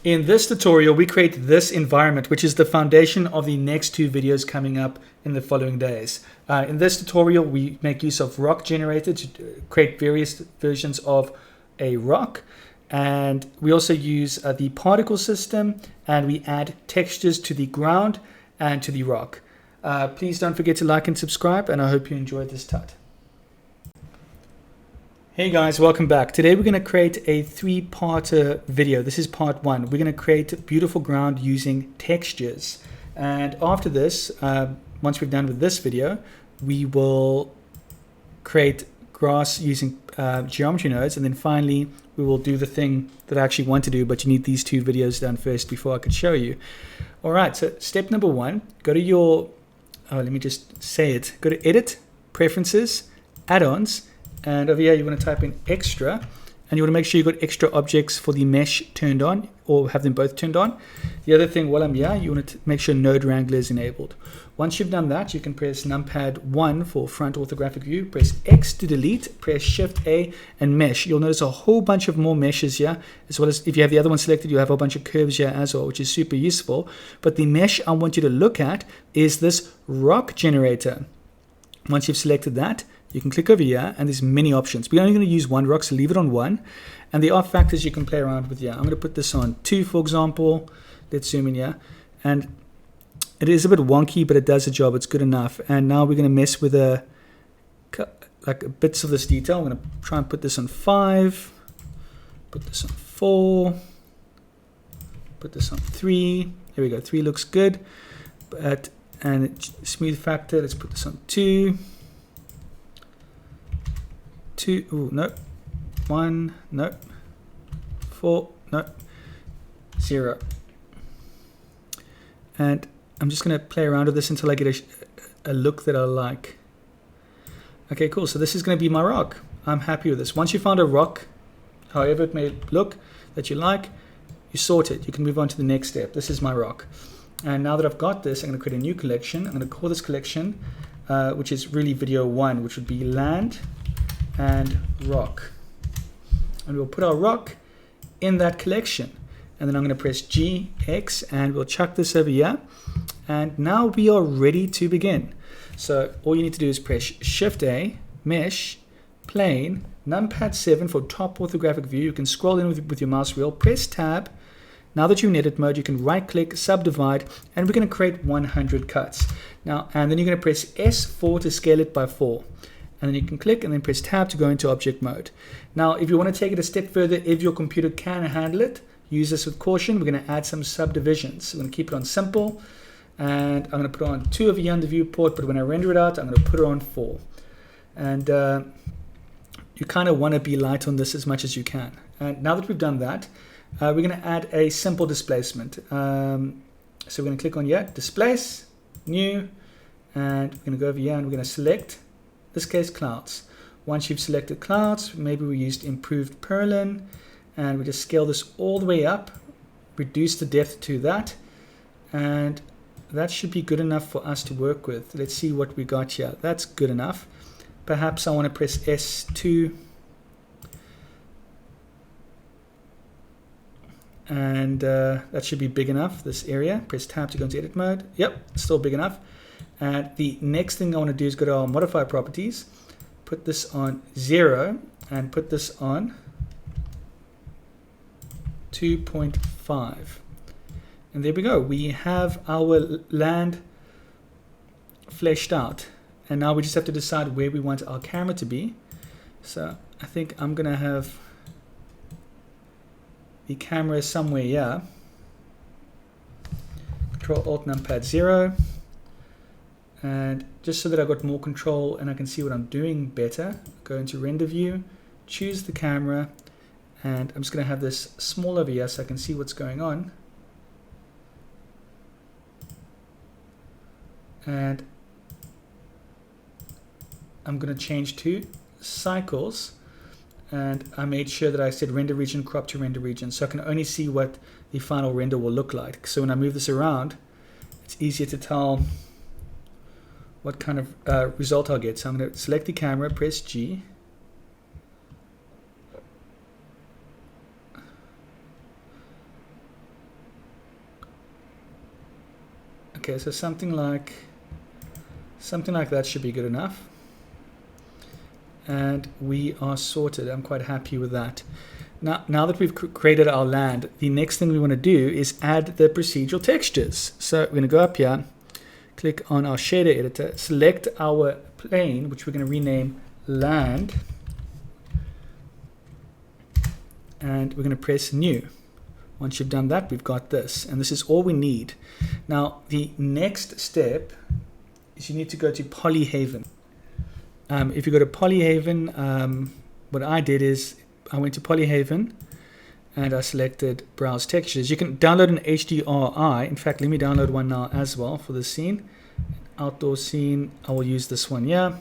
In this tutorial, we create this environment, which is the foundation of the next two videos coming up in the following days. In this tutorial, we make use of rock generator to create various versions of a rock. And we also use the particle system, and we add textures to the ground and to the rock. Please don't forget to like and subscribe, and I hope you enjoyed this tut. Hey guys, welcome back. Today we're going to create a three-parter video. This is part one. We're going to create beautiful ground using textures. And after this, once we're done with this video, we will create grass using geometry nodes. And then finally, we will do the thing that I actually want to do, but you need these two videos done first before I could show you. All right, so step number one, go to your, let me just say it. Go to Edit, Preferences, Add-ons, and over here you want to type in extra, and you want to make sure you've got extra objects for the mesh turned on, or have them both turned on. The other thing, while I'm here, you want to make sure Node Wrangler is enabled. Once you've done that, you can press numpad 1 for front orthographic view, press X to delete, press Shift A, and mesh. You'll notice a whole bunch of more meshes here, as well as if you have the other one selected, you have a bunch of curves here as well, which is super useful. But the mesh I want you to look at is this rock generator. Once you've selected that, you can click over here, and there's many options. We're only going to use one rock, so leave it on 1. And there are factors you can play around with here. I'm going to put this on 2, for example. Let's zoom in here. And it is a bit wonky, but it does the job. It's good enough. And now we're going to mess with bits of this detail. I'm going to try and put this on 5. Put this on 4. Put this on 3. There we go. 3 looks good. And smooth factor, let's put this on 2. 2, ooh, no. 1, no. 4, no. 0. And I'm just going to play around with this until I get a look that I like. Okay, cool. So this is going to be my rock. I'm happy with this. Once you found a rock, however it may look, that you like, you sort it. You can move on to the next step. This is my rock. And now that I've got this, I'm going to create a new collection. I'm going to call this collection, which is really video 1, which would be land and rock. And we'll put our rock in that collection. And then I'm going to press G, X, and we'll chuck this over here. And now we are ready to begin. So all you need to do is press Shift A, Mesh, Plane, numpad 7 for top orthographic view. You can scroll in with your mouse wheel, press Tab. Now that you're in edit mode, you can right click, subdivide, and we're going to create 100 cuts. Now, and then you're going to press S4 to scale it by 4. And then you can click and then press Tab to go into object mode. Now, if you want to take it a step further, if your computer can handle it, use this with caution. We're going to add some subdivisions. We're going to keep it on simple, and I'm going to put it on 2 over here on the viewport, but when I render it out, I'm going to put it on 4. And you kind of want to be light on this as much as you can. And now that we've done that, we're going to add a simple displacement. So we're going to click on here, displace, new, and we're going to go over here and we're going to select, in this case, clouds. Once you've selected clouds, maybe we used improved purlin, and we just scale this all the way up, reduce the depth to that, and that should be good enough for us to work with. Let's see what we got here. That's good enough. Perhaps I want to press S2, and that should be big enough, this area. Press Tab to go into edit mode. Yep, still big enough. And the next thing I want to do is go to our modify properties, put this on 0, and put this on 2.5. And there we go. We have our land fleshed out. And now we just have to decide where we want our camera to be. So I think I'm going to have the camera somewhere here. Control Alt numpad 0. And just so that I've got more control and I can see what I'm doing better, go into render view, choose the camera, and I'm just going to have this small over here so I can see what's going on. And I'm going to change to cycles, and I made sure that I said render region, crop to render region, so I can only see what the final render will look like. So when I move this around, it's easier to tell what kind of result I'll get. So I'm going to select the camera, press G, Okay, so something like that should be good enough. And we are sorted. I'm quite happy with that. Now that we've created our land, the next thing we want to do is add the procedural textures. So we're going to go up here, click on our shader editor, select our plane, which we're going to rename land, and we're going to press new. Once you've done that, we've got this, and this is all we need. Now, the next step is you need to go to Polyhaven. If you go to Polyhaven, what I did is I went to Polyhaven and I selected Browse Textures. You can download an HDRI. In fact, let me download one now as well for the scene. Outdoor scene, I will use this one here.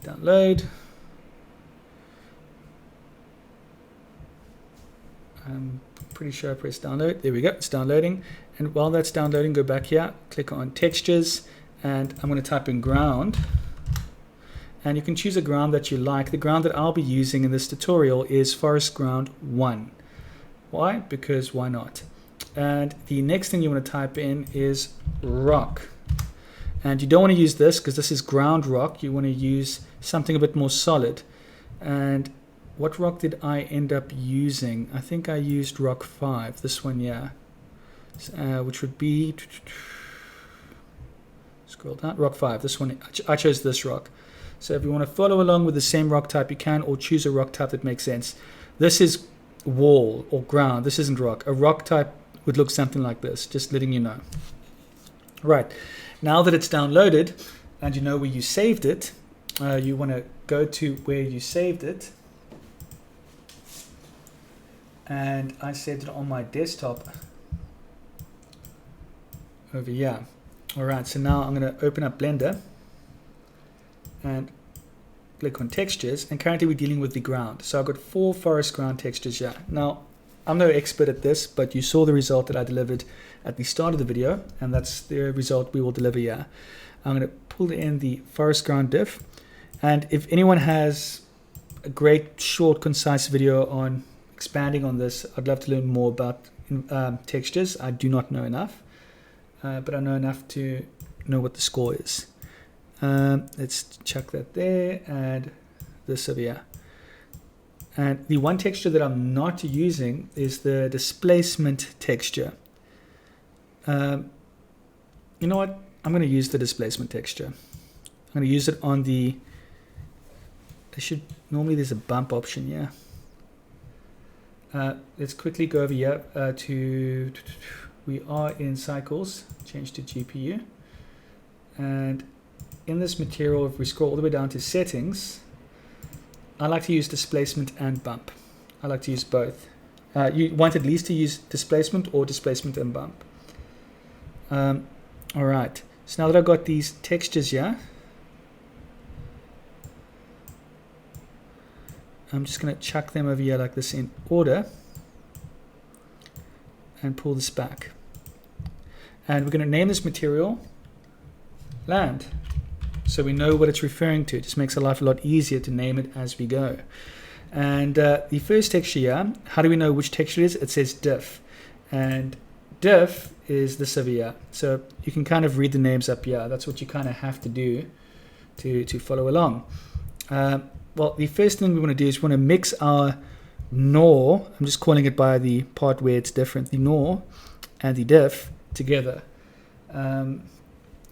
Download. I'm pretty sure I pressed download. There we go, it's downloading. And while that's downloading, go back here, click on Textures, and I'm going to type in ground. And you can choose a ground that you like. The ground that I'll be using in this tutorial is Forest Ground 1. Why? Because why not? And the next thing you want to type in is rock. And you don't want to use this because this is ground rock. You want to use something a bit more solid. And what rock did I end up using? I think I used rock 5, this one, yeah. Which would be, scroll down, rock 5, this one. I chose this rock. So if you want to follow along with the same rock type, you can, or choose a rock type that makes sense. This is wall or ground. This isn't rock. A rock type would look something like this, just letting you know. Right, now that it's downloaded and you know where you saved it, you want to go to where you saved it. And I saved it on my desktop over here. All right, so now I'm going to open up Blender and click on textures, and currently we're dealing with the ground. So I've got 4 forest ground textures here. Now, I'm no expert at this, but you saw the result that I delivered at the start of the video, and that's the result we will deliver here. I'm going to pull in the forest ground diff, and if anyone has a great, short, concise video on expanding on this, I'd love to learn more about textures. I do not know enough, but I know enough to know what the score is. Let's chuck that there, and this over here. And the one texture that I'm not using is the displacement texture. You know what? I'm going to use the displacement texture. I'm going to use it on the, normally there's a bump option, yeah. Let's quickly go over here to, we are in cycles, change to GPU. And in this material, if we scroll all the way down to settings, I like to use displacement and bump. I like to use both. You want at least to use displacement or displacement and bump. All right, so now that I've got these textures here, I'm just going to chuck them over here like this in order and pull this back. And we're going to name this material land, so we know what it's referring to. It just makes our life a lot easier to name it as we go. And the first texture here, how do we know which texture it is? It says diff, and diff is this over here. So you can kind of read the names up here. That's what you kind of have to do to follow along. Well, the first thing we want to do is we want to mix our nor, I'm just calling it by the part where it's different, the nor and the diff together. And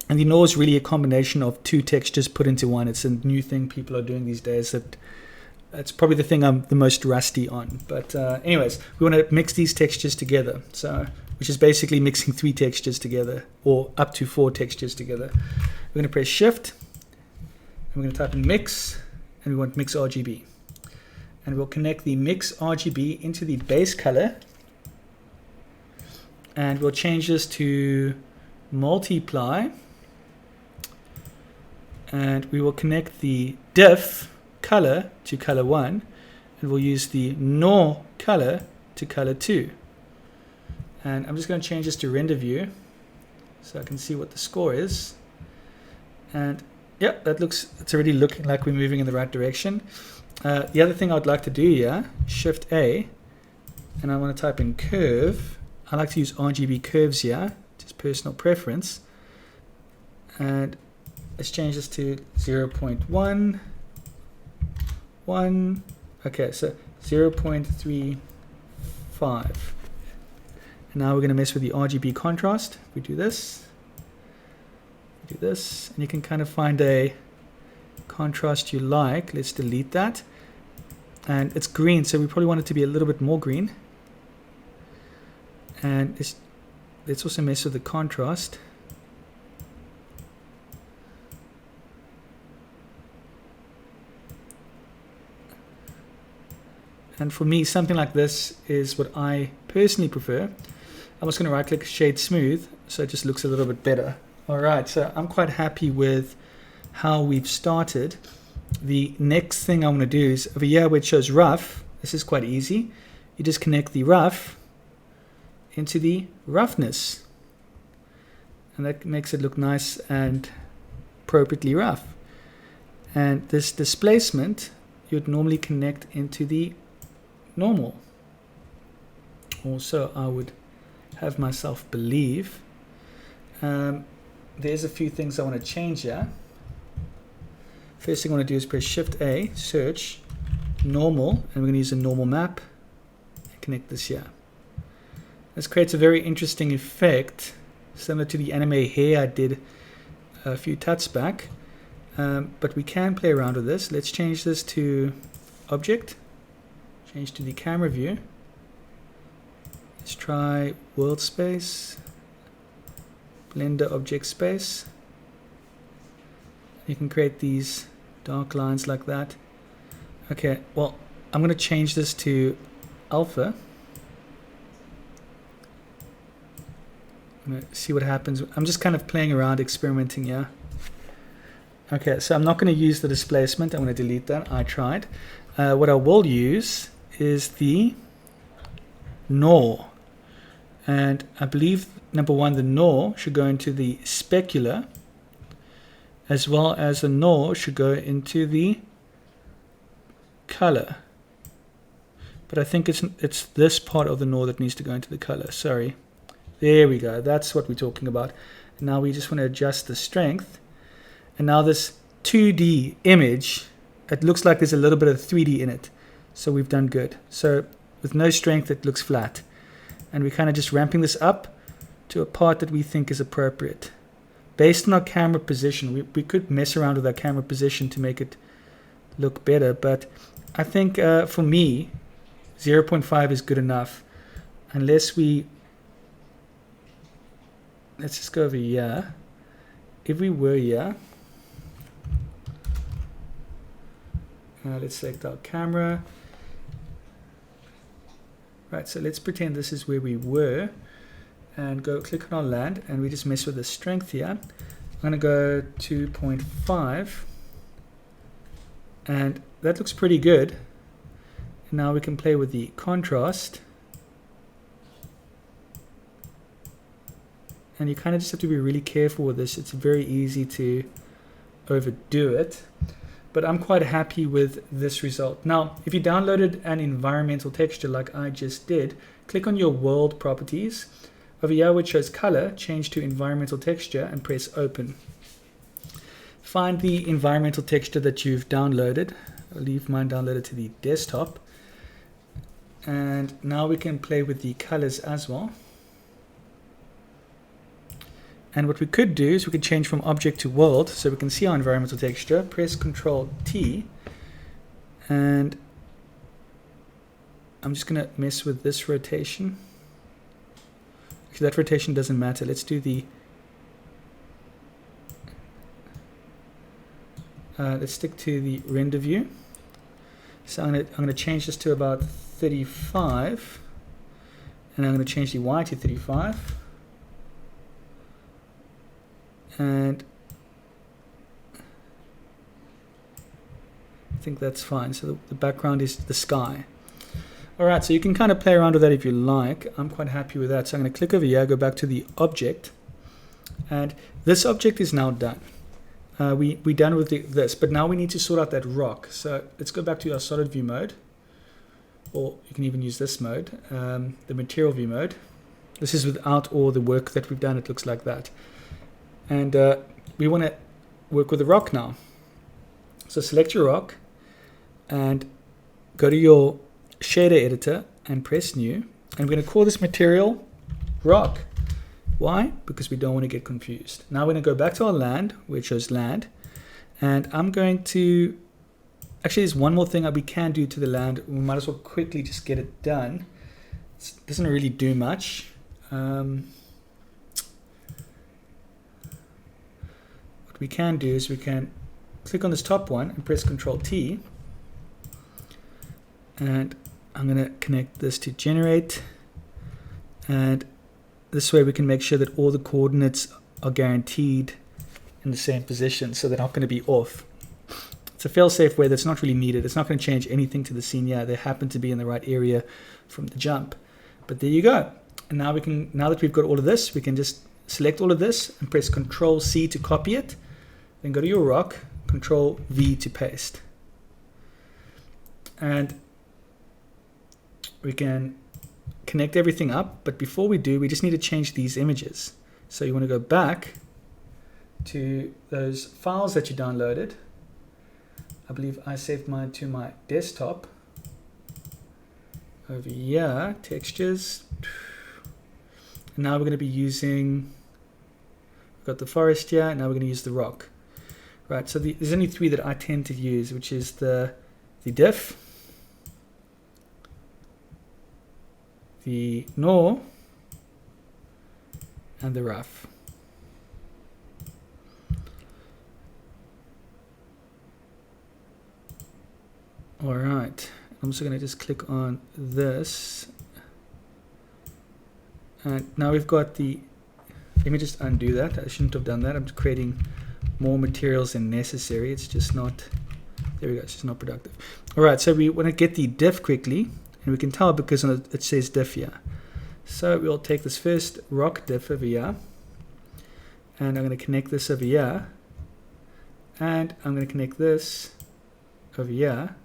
the nor is really a combination of 2 textures put into one. It's a new thing people are doing these days. That's probably the thing I'm the most rusty on. But anyways, we want to mix these textures together. So, which is basically mixing 3 textures together, or up to 4 textures together. We're going to press Shift, and we're going to type in mix, and we want mix RGB. And we'll connect the mix RGB into the base color, and we'll change this to multiply, and we will connect the diff color to color 1, and we'll use the nor color to color 2. And I'm just going to change this to render view so I can see what the score is. And yep, it's already looking like we're moving in the right direction. The other thing I'd like to do here, Shift A, and I want to type in curve. I like to use RGB curves here. Just personal preference. And let's change this to 0.1, 1, okay, so 0.35. And now we're going to mess with the RGB contrast. We do this, and you can kind of find a contrast you like. Let's delete that. And it's green, so we probably want it to be a little bit more green. And let's also mess with the contrast. And for me, something like this is what I personally prefer. I'm just going to right click shade smooth, so it just looks a little bit better. Alright, so I'm quite happy with how we've started. The next thing I want to do is over here where it shows rough, this is quite easy. You just connect the rough into the roughness. And that makes it look nice and appropriately rough. And this displacement, you'd normally connect into the normal. Also, I would have myself believe. There's a few things I want to change here. First thing I want to do is press Shift A, search, normal, and we're going to use a normal map and connect this here. This creates a very interesting effect, similar to the anime hair I did a few tuts back. But we can play around with this. Let's change this to object. Change to the camera view. Let's try world space, blender object space. You can create these dark lines like that. Okay, well, I'm going to change this to alpha. I'm going to see what happens. I'm just kind of playing around, experimenting here. Okay, so I'm not going to use the displacement. I'm going to delete that. I tried. What I will use is the NOR. And I believe, number one, the NOR should go into the specular, as well as the NOR should go into the color. But I think it's this part of the NOR that needs to go into the color. Sorry. There we go. That's what we're talking about. Now we just want to adjust the strength. And now this 2D image, it looks like there's a little bit of 3D in it. So we've done good. So with no strength, it looks flat. And we're kind of just ramping this up to a part that we think is appropriate. Based on our camera position, we could mess around with our camera position to make it look better. But I think for me, 0.5 is good enough. Unless we... Let's just go over here. If we were here... let's select our camera. Right, so let's pretend this is where we were. And go click on our land, and we just mess with the strength here. I'm going to go 2.5. And that looks pretty good. And now we can play with the contrast. And you kind of just have to be really careful with this. It's very easy to overdo it. But I'm quite happy with this result. Now, if you downloaded an environmental texture like I just did, click on your world properties. Over here, which shows color, change to environmental texture and press open. Find the environmental texture that you've downloaded. I'll leave mine downloaded to the desktop. And now we can play with the colors as well. And what we could do is we could change from object to world, so we can see our environmental texture. Press Ctrl T, and I'm just going to mess with this rotation. Actually, that rotation doesn't matter. Let's do the... let's stick to the render view. So I'm going to change this to about 35, and I'm going to change the Y to 35. And I think that's fine. So the background is the sky. Alright, so you can kind of play around with that if you like. I'm quite happy with that. So I'm going to click over here, go back to the object. And this object is now done. We're done with this, but now we need to sort out that rock. So let's go back to our solid view mode. Or you can even use this mode, the material view mode. This is without all the work that we've done. It looks like that. And we want to work with the rock now. So select your rock and go to your shader editor and press new. And we're going to call this material rock. Why? Because we don't want to get confused. Now we're going to go back to our land, where it shows land. And I'm going to, actually there's one more thing that we can do to the land. We might as well quickly just get it done. It doesn't really do much. What we can do is we can click on this top one and press Ctrl T. And I'm going to connect this to generate. And this way we can make sure that all the coordinates are guaranteed in the same position, so they're not going to be off. It's a fail-safe way that's not really needed. It's not going to change anything to the scene. Yeah, they happen to be in the right area from the jump. But there you go. And now we can, now that we've got all of this, we can just select all of this and press Ctrl C to copy it. Then go to your rock, Ctrl V to paste. And we can connect everything up, but before we do, we just need to change these images. So you want to go back to those files that you downloaded. I believe I saved mine to my desktop. Over here, textures. And now we're going to be using, we've got the forest here, now we're going to use the rock. Right, so there's only three that I tend to use, which is the diff, the gnaw, and the rough. All right, I'm also going to just click on this. And now we've got the, let me just undo that. I shouldn't have done that. I'm just creating more materials than necessary. It's just not, there we go, it's just not productive. All right, so we want to get the diff quickly, and we can tell because it says diff here. So we'll take this first rock diff over here, and I'm going to connect this over here, and I'm going to connect this over here.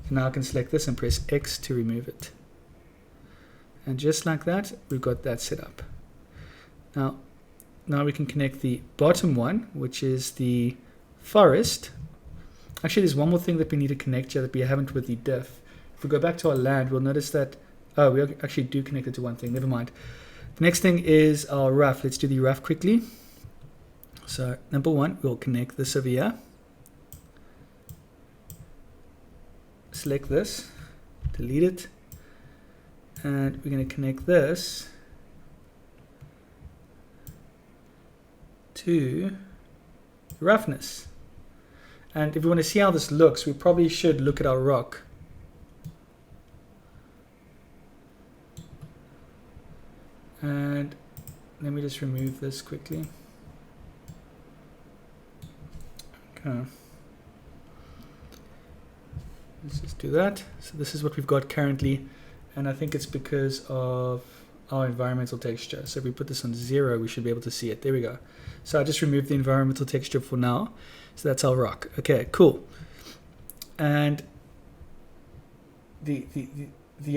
So now I can select this and press X to remove it. And just like that, we've got that set up. Now we can connect the bottom one, which is the forest. Actually, there's one more thing that we need to connect here that we haven't with the diff. If we go back to our land, we'll notice that, oh, we actually do connect it to one thing. Never mind. The next thing is our rough. Let's do the rough quickly. So number one, we'll connect this over here. Select this, delete it, and we're going to connect this to roughness. And if we want to see how this looks, we probably should look at our rock. And let me just remove this quickly. Okay. Let's just do that. So this is what we've got currently, and I think it's because of our environmental texture. So if we put this on 0, we should be able to see it. There we go. So I just removed the environmental texture for now. So that's our rock. Okay, cool. And the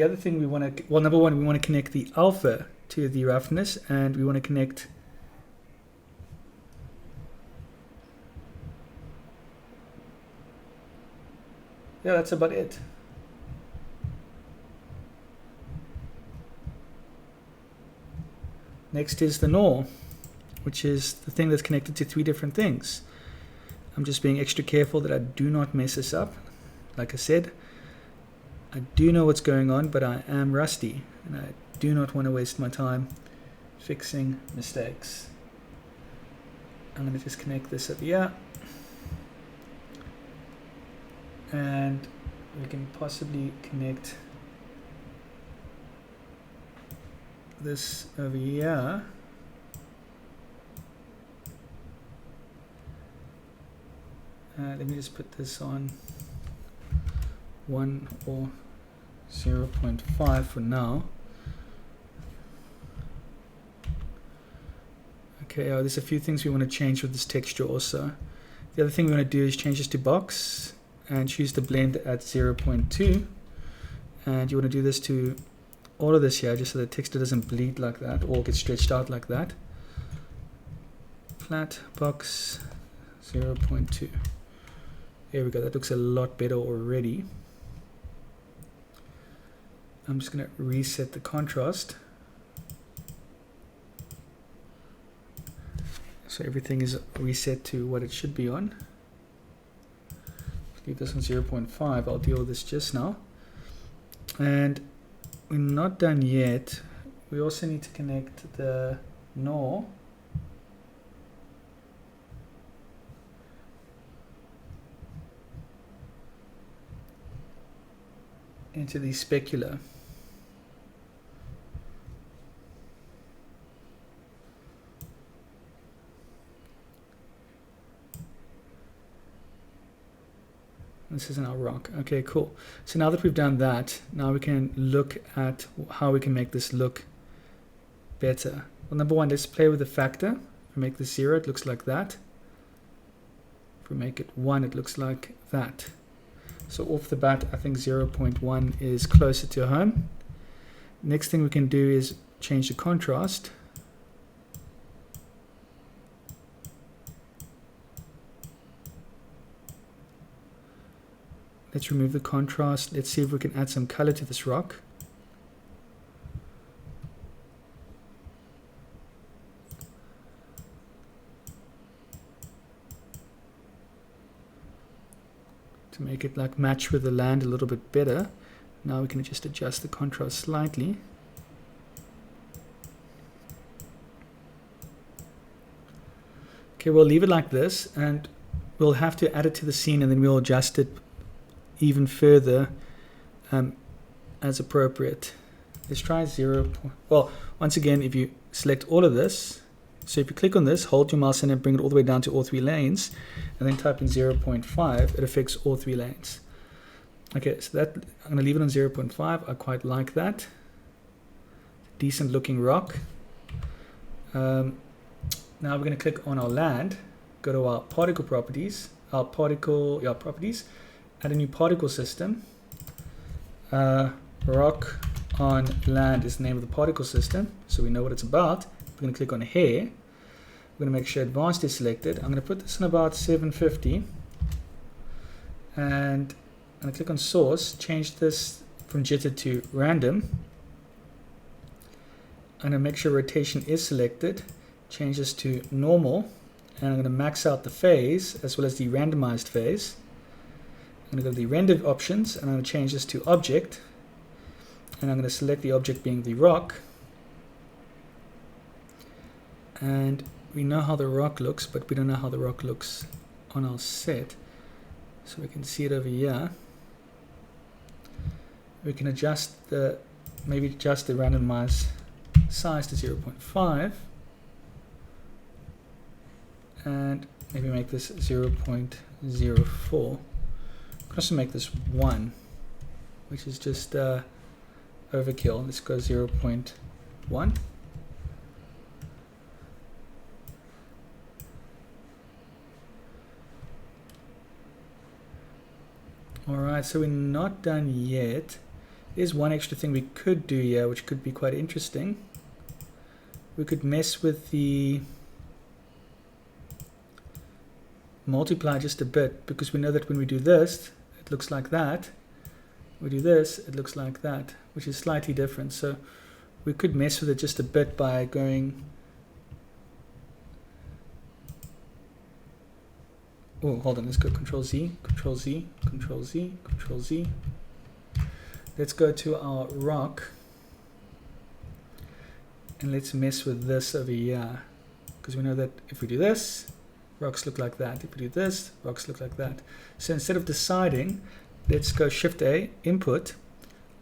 other thing we want to, well, number one, we want to connect the alpha to the roughness, and we want to connect yeah, that's about it. Next is the gnaw, which is the thing that's connected to 3 different things. I'm just being extra careful that I do not mess this up. Like I said, I do know what's going on, but I am rusty, and I do not want to waste my time fixing mistakes. I'm going to just connect this up here. And we can possibly connect this over here. Let me just put this on 1 or 0.5 for now. Okay, there's a few things we want to change with this texture also. The other thing we want to do is change this to box and choose the blend at 0.2, and you want to do this to all of this here just so the texture doesn't bleed like that or get stretched out like that. Flat box 0.2. There we go, that looks a lot better already. I'm just going to reset the contrast. So everything is reset to what it should be on. Leave this on 0.5. I'll deal with this just now. And we're not done yet. We also need to connect the NOR into the specular. This isn't our rock. Okay, cool. So now that we've done that, now we can look at how we can make this look better. Well, number one, let's play with the factor. If we make this 0, it looks like that. If we make it 1, it looks like that. So off the bat, I think 0.1 is closer to home. Next thing we can do is change the contrast. Let's remove the contrast. Let's see if we can add some color to this rock. To make it like match with the land a little bit better. Now we can just adjust the contrast slightly. Okay, we'll leave it like this and we'll have to add it to the scene and then we'll adjust it even further as appropriate. Let's try 0. Well, once again, if you select all of this, so if you click on this, hold your mouse in and bring it all the way down to all 3 lanes, and then type in 0.5, it affects all 3 lanes. Okay, so that I'm going to leave it on 0.5. I quite like that. Decent looking rock. Now we're going to click on our land, go to our particle properties, properties, add a new particle system. Rock on land is the name of the particle system, so we know what it's about. We're going to click on hair. We're going to make sure advanced is selected. I'm going to put this in about 750. And I'm going to click on source, change this from jitter to random. I'm going to make sure rotation is selected, change this to normal, and I'm going to max out the phase as well as the randomized phase. I'm going to go to the render options and I'm going to change this to object, and I'm going to select the object being the rock. And we know how the rock looks, but we don't know how the rock looks on our set. So we can see it over here. We can adjust maybe adjust the randomized size to 0.5 and maybe make this 0.04. I can also make this 1, which is just overkill. Let's go 0.1. Alright, so we're not done yet. There's one extra thing we could do here, which could be quite interesting. We could mess with the multiply just a bit, because we know that when we do this, it looks like that. We do this, it looks like that, which is slightly different. So we could mess with it just a bit by going... Oh, hold on, let's go Control Z, Control Z, Control Z, Control Z. Let's go to our rock and let's mess with this over here, because we know that if we do this, rocks look like that. If we do this, rocks look like that. So instead of deciding, let's go Shift A, Input,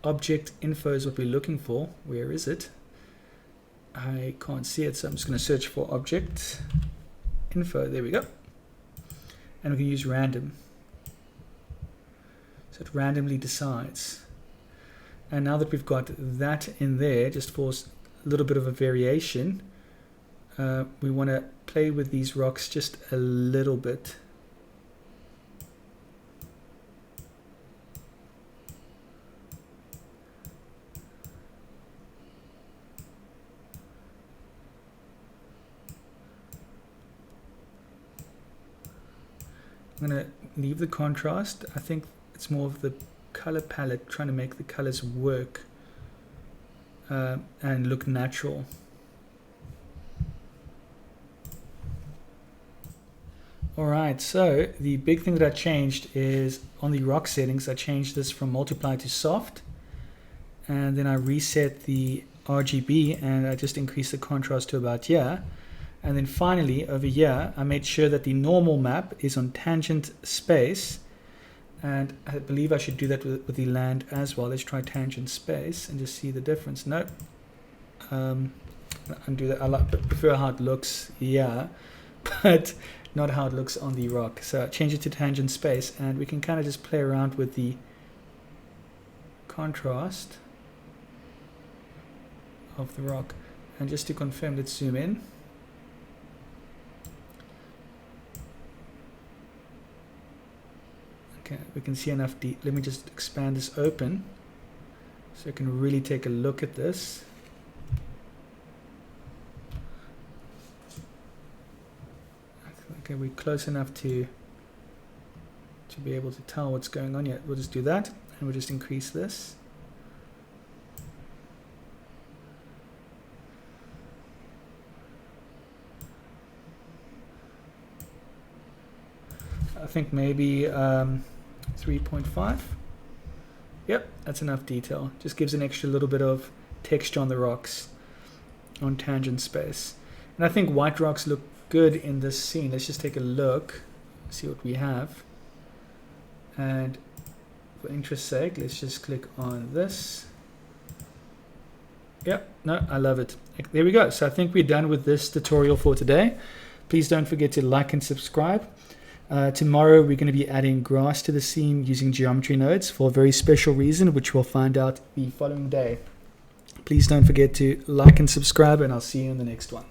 Object Info is what we're looking for. Where is it? I can't see it, so I'm just going to search for Object Info. There we go. And we can use random. So it randomly decides. And now that we've got that in there, just for a little bit of a variation, we want to play with these rocks just a little bit. I'm going to leave the contrast. I think it's more of the color palette, trying to make the colors work and look natural. Alright, so the big thing that I changed is on the rock settings, I changed this from multiply to soft, and then I reset the RGB and I just increased the contrast to about here. And then finally over here I made sure that the normal map is on tangent space, and I believe I should do that with the land as well. Let's try tangent space and just see the difference. No, undo that. I prefer how it looks here, but not how it looks on the rock. So change it to tangent space, and we can kind of just play around with the contrast of the rock. And just to confirm, let's zoom in. Okay, we can see enough. Let me just expand this open so I can really take a look at this. Okay, we're close enough to be able to tell what's going on yet. We'll just do that, and we'll just increase this. I think maybe 3.5. Yep, that's enough detail. Just gives an extra little bit of texture on the rocks on tangent space. And I think white rocks look good in this scene. Let's just take a look, see what we have. And for interest's sake, let's just click on this. Yep, no, I love it. There we go. So I think we're done with this tutorial for today. Please don't forget to like and subscribe. Tomorrow we're going to be adding grass to the scene using geometry nodes for a very special reason, which we'll find out the following day. Please don't forget to like and subscribe, and I'll see you in the next one.